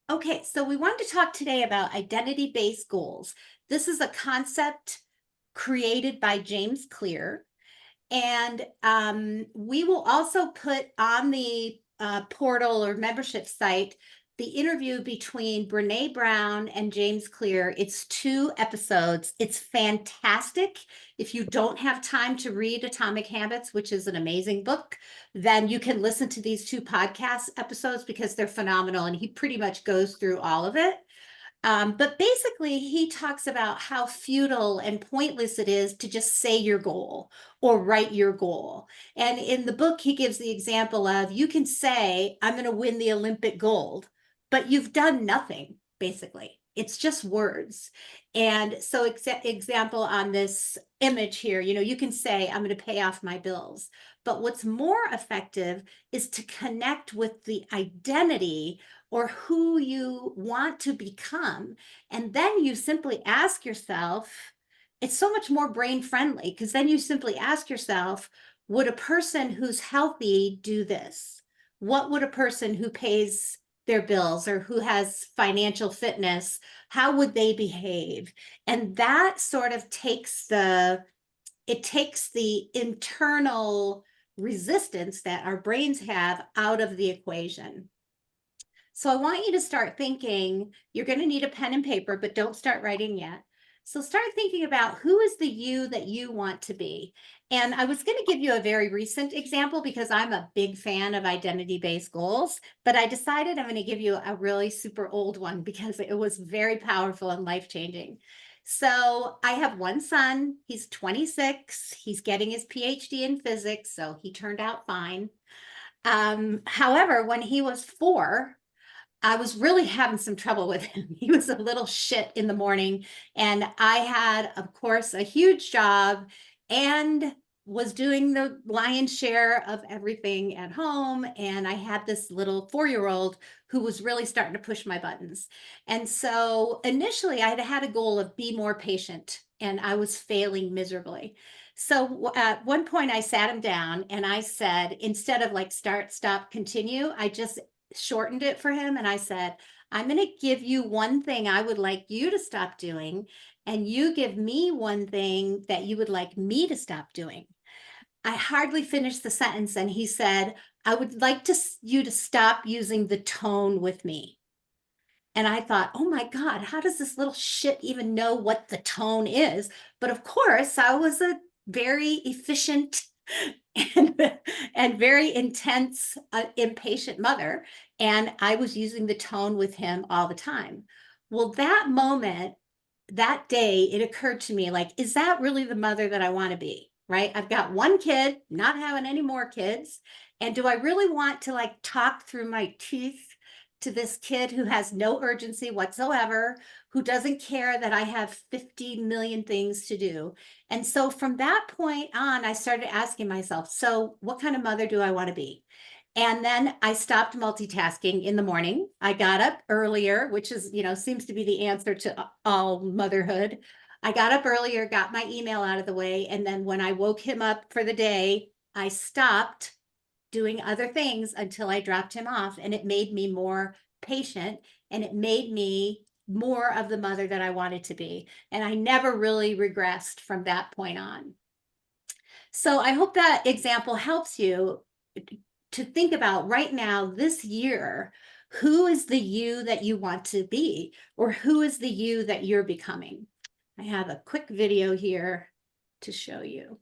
Okay, so we wanted to talk today about identity-based goals. This is a concept created by James Clear, and we will also put on the portal or membership site the interview between Brene Brown and James Clear. It's 2 episodes. It's fantastic. If you don't have time to read Atomic Habits, which is an amazing book, then you can listen to these 2 podcast episodes because they're phenomenal. And he pretty much goes through all of it. But basically, he talks about how futile and pointless it is to just say your goal or write your goal. And in the book, he gives the example of you can say, I'm going to win the Olympic gold, but you've done nothing, basically. It's just words. And so, example on this image here, you can say, I'm going to pay off my bills. But what's more effective is to connect with the identity or who you want to become. And then you simply ask yourself, it's so much more brain friendly because then you simply ask yourself, would a person who's healthy do this? What would a person who pays their bills or who has financial fitness, how would they behave? And that sort of takes the internal resistance that our brains have out of the equation. So I want you to start thinking, you're going to need a pen and paper, but don't start writing yet. So start thinking about who is the you that you want to be. And I was going to give you a very recent example because I'm a big fan of identity-based goals, but I decided I'm going to give you a really super old one because it was very powerful and life-changing. So I have one son, he's 26, he's getting his PhD in physics, so he turned out fine. However, when he was 4, I was really having some trouble with him. He was a little shit in the morning. And I had, of course, a huge job and was doing the lion's share of everything at home. And I had this little 4-year-old who was really starting to push my buttons. And so initially, I had had a goal of be more patient, and I was failing miserably. So at one point, I sat him down and I said, instead of like start, stop, continue, I just shortened it for him and I said, I'm going to give you one thing I would like you to stop doing, and you give me one thing that you would like me to stop doing. I hardly finished the sentence and he said, I would like you to stop using the tone with me. And I thought, oh my God, how does this little shit even know what the tone is? But of course, I was a very efficient and, and very intense, impatient mother. And I was using the tone with him all the time. Well, that moment, that day, it occurred to me like, is that really the mother that I want to be? Right? I've got one kid, not having any more kids. And do I really want to like talk through my teeth to this kid who has no urgency whatsoever, who doesn't care that I have 50 million things to do? And so from that point on, I started asking myself, so what kind of mother do I want to be? And then I stopped multitasking in the morning. I got up earlier, which is, seems to be the answer to all motherhood. I got up earlier, got my email out of the way. And then when I woke him up for the day, I stopped doing other things until I dropped him off. And it made me more patient and it made me more of the mother that I wanted to be. And I never really regressed from that point on. So I hope that example helps you to think about right now, this year, who is the you that you want to be, or who is the you that you're becoming? I have a quick video here to show you.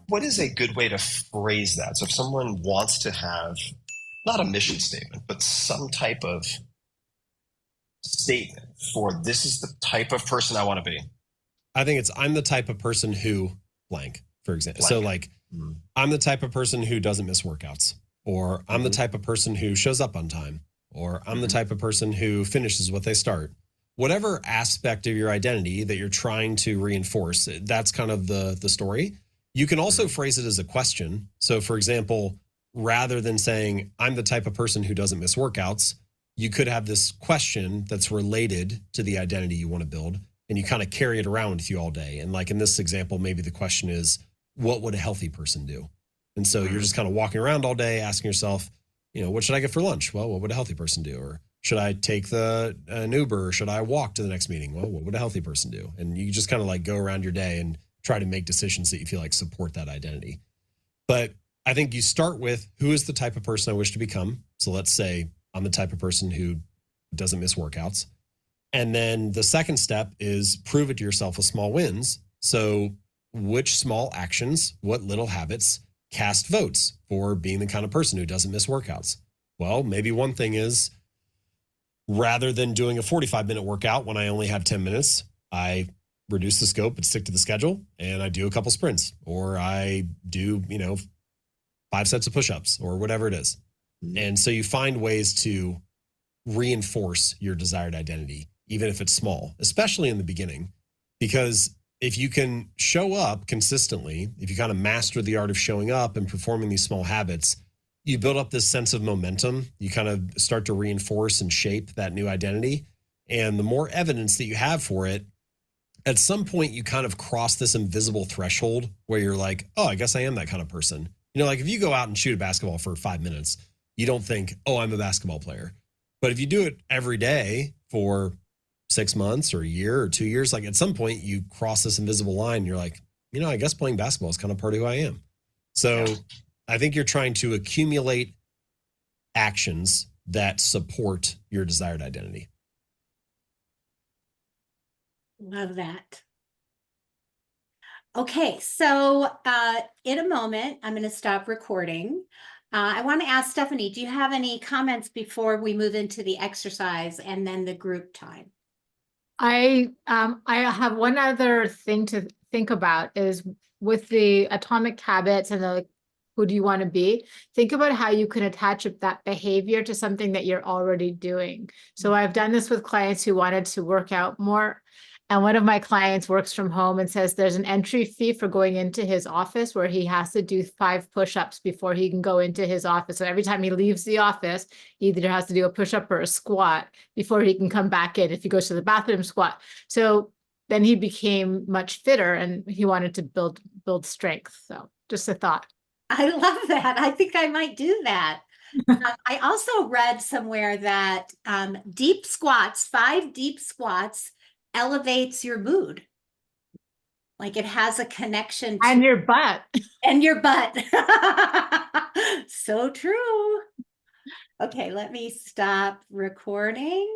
What is a good way to phrase that? So if someone wants to have not a mission statement, but some type of statement for this is the type of person I want to be. I think it's I'm the type of person who blank, for example. So like I'm the type of person who doesn't miss workouts, or I'm the type of person who shows up on time, or I'm the type of person who finishes what they start. Whatever aspect of your identity that you're trying to reinforce, that's kind of the story. You can also phrase it as a question. So for example, rather than saying I'm the type of person who doesn't miss workouts, you could have this question that's related to the identity you want to build, and you kind of carry it around with you all day. And like in this example, maybe the question is, what would a healthy person do? And so you're just kind of walking around all day asking yourself, what should I get for lunch? Well, what would a healthy person do? Or should I take an Uber, or should I walk to the next meeting? Well, what would a healthy person do? And you just kind of like go around your day and try to make decisions that you feel like support that identity. But I think you start with, who is the type of person I wish to become? So let's say I'm the type of person who doesn't miss workouts. And then the second step is prove it to yourself with small wins. So which small actions, what little habits cast votes for being the kind of person who doesn't miss workouts? Well, maybe one thing is, rather than doing a 45-minute workout when I only have 10 minutes, I reduce the scope and stick to the schedule, and I do a couple sprints, or I do, 5 sets of push-ups, or whatever it is. And so you find ways to reinforce your desired identity, even if it's small, especially in the beginning, because if you can show up consistently, if you kind of master the art of showing up and performing these small habits, you build up this sense of momentum. You kind of start to reinforce and shape that new identity. And the more evidence that you have for it, at some point you kind of cross this invisible threshold where you're like, oh, I guess I am that kind of person. Like if you go out and shoot a basketball for 5 minutes, you don't think, oh, I'm a basketball player. But if you do it every day for 6 months or a year or 2 years, like at some point you cross this invisible line and you're like, I guess playing basketball is kind of part of who I am. So I think you're trying to accumulate actions that support your desired identity. Love that. Okay, so in a moment, I'm going to stop recording. I want to ask Stephanie, do you have any comments before we move into the exercise and then the group time? I have one other thing to think about is with the atomic habits and the who do you want to be? Think about how you can attach that behavior to something that you're already doing. So I've done this with clients who wanted to work out more. And one of my clients works from home and says there's an entry fee for going into his office where he has to do 5 push-ups before he can go into his office. So every time he leaves the office, he either has to do a push-up or a squat before he can come back in. If he goes to the bathroom, squat. So then he became much fitter and he wanted to build strength. So just a thought. I love that. I think I might do that. I also read somewhere that deep squats, 5 deep squats, elevates your mood. Like it has a connection to and your butt. And your butt. So true. Okay, let me stop recording.